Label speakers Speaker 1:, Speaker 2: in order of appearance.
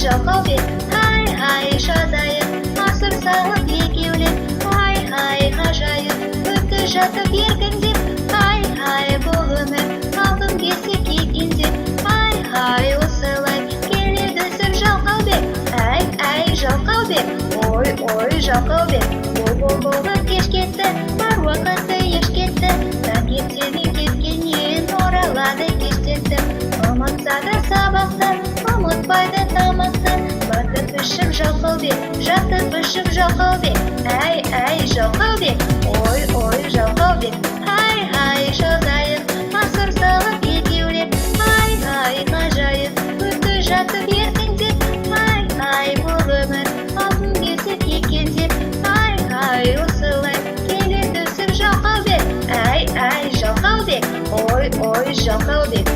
Speaker 1: жалқаубек, ай жазайып, асыр салып екеулеп, ай ғажайып, өтті жатып еркіндеп, ай бұл өмір, алғым келсе кеткендеп, ай осылай келеді сүр жалқаубек, ай жалқаубек, ой жалқаубек, болды кеш кетті, бар уақыты еш кетті, таңертең кеткеннен оралады кештетті, ұмытса да сабақты, ұмытпайды тамақты, батып ішіп жалқаубек, жатып ішіп жалқаубек, ай жалқаубек, ой жалқаубек, ай жазайып, асыр салып екеулеп, ай ғажайып, өтті жатып еркіндеп, ай бұл өмір, алтын кесіп екендеп, ай осылай келеді сүр жалқаубек, ай жалқаубек, ой жалқаубек.